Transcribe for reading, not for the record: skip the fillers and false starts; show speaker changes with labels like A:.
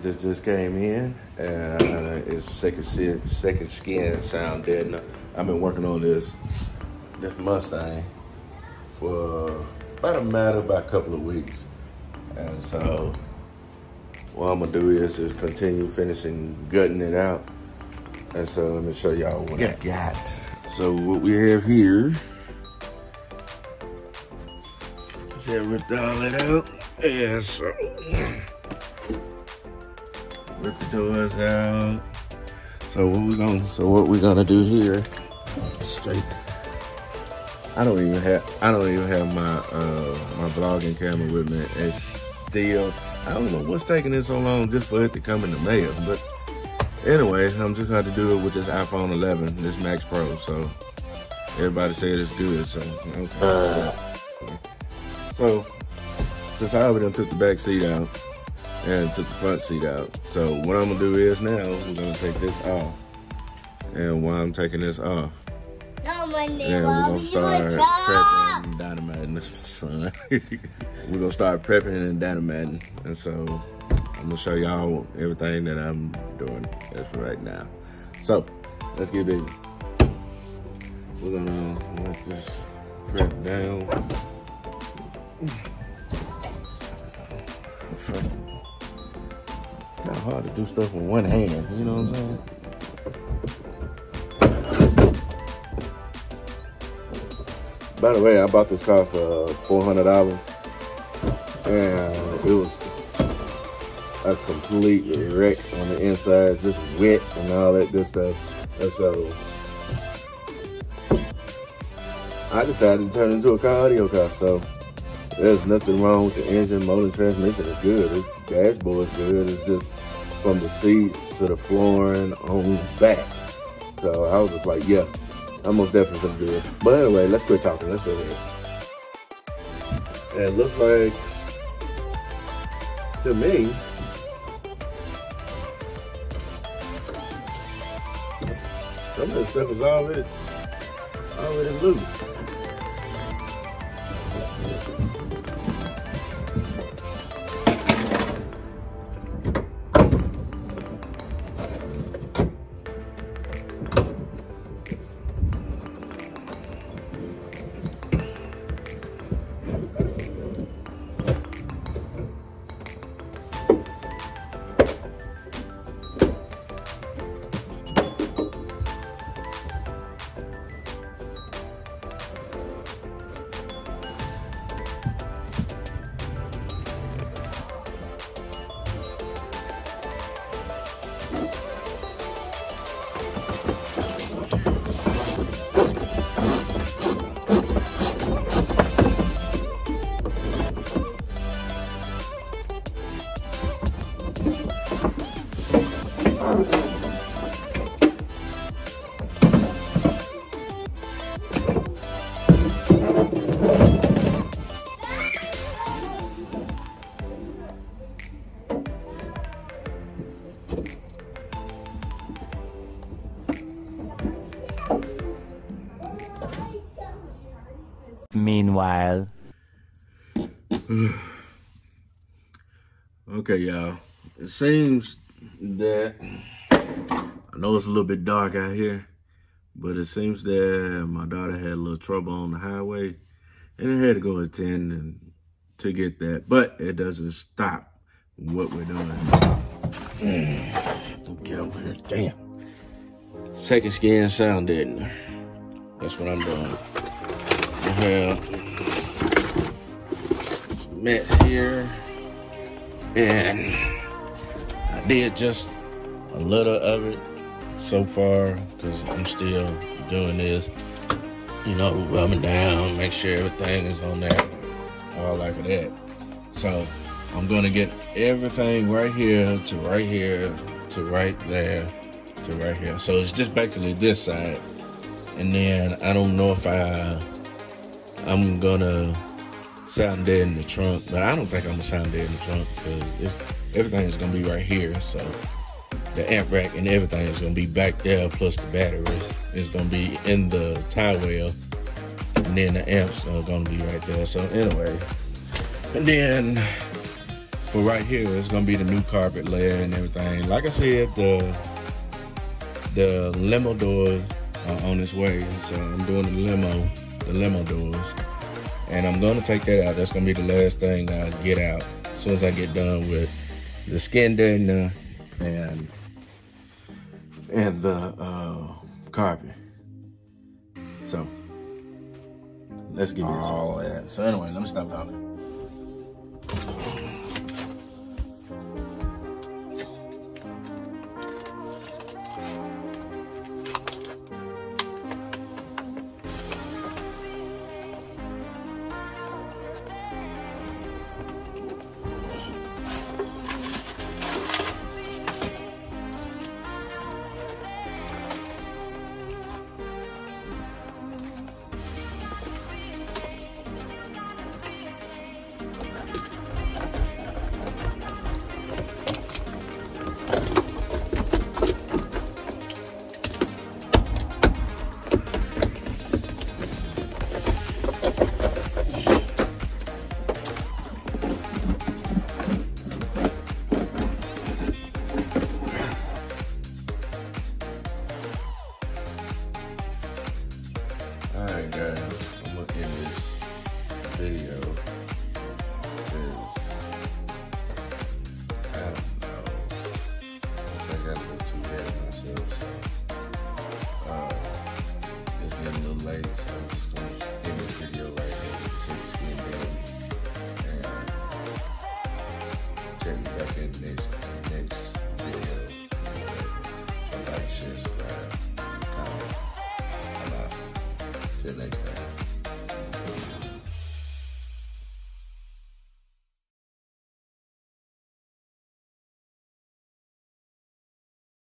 A: that just came in, and it's second skin sound deadener. I've been working on this Mustang for about a couple of weeks, and so what I'm gonna do is just continue gutting it out. And so let me show y'all what I got. So what we have here, see I ripped all that out. Yeah, so rip the doors out. So what we're gonna do here, straight. I don't even have my my vlogging camera with me. It's still, I don't know what's taking it so long just for it to come in the mail. But anyway, I'm just going to do it with this iPhone 11, this Max Pro. So everybody said it's good. So okay. So since I already took the back seat out and took the front seat out, so what I'm gonna do is now we're gonna take this off. And while I'm taking this off, we're gonna start prepping and dynamiting this son. We're gonna start prepping and dynamiting, and so I'm gonna show y'all everything that I'm doing as for right now. So let's get busy. We're gonna let this prep down. It's kind of hard to do stuff with one hand, you know what I'm saying? By the way, I bought this car for $400, and it was a complete wreck on the inside, just wet and all that good stuff. And so I decided to turn it into a car audio car. So there's nothing wrong with the engine, motor, transmission is good. The dashboard is good. It's just from the seats to the flooring on back. So I was just like, yeah, I'm most definitely gonna do it. But anyway, let's quit talking. Let's go ahead. And it looks like, to me, some of this stuff is already loose.
B: Meanwhile.
A: Okay, y'all. It seems that, I know it's a little bit dark out here, but it seems that my daughter had a little trouble on the highway, and I had to go attend and to get that. But it doesn't stop what we're doing. Get over here, damn. Second skin sound deadener. That's what I'm doing. I have some mats here, and I did just a little of it so far because I'm still doing this, you know, rubbing down, make sure everything is on there, all like that. So I'm gonna get everything right here to right here to right there to right here. So it's just basically this side, and then I don't know if I'm gonna sound dead in the trunk, but I don't think I'm gonna sound dead in the trunk because everything is gonna be right here. So the amp rack and everything is gonna be back there, plus the batteries is gonna be in the tie well, and then the amps are gonna be right there. So anyway, and then for right here, it's gonna be the new carpet layer and everything. Like I said, the limo doors are on its way, so I'm doing the limo doors, and I'm gonna take that out. That's gonna be the last thing I get out as soon as I get done with the skin deadener and the carpet. So let's get this all that. So anyway, let me stop talking. Alright guys, I'm gonna end this video. It says, I don't know. I got a little too ahead of myself, so it's getting a little late, so I'm just gonna end this video right here. So it's getting done. And check me back in the next video. So like, share, subscribe, comment. I'm out. Till next time.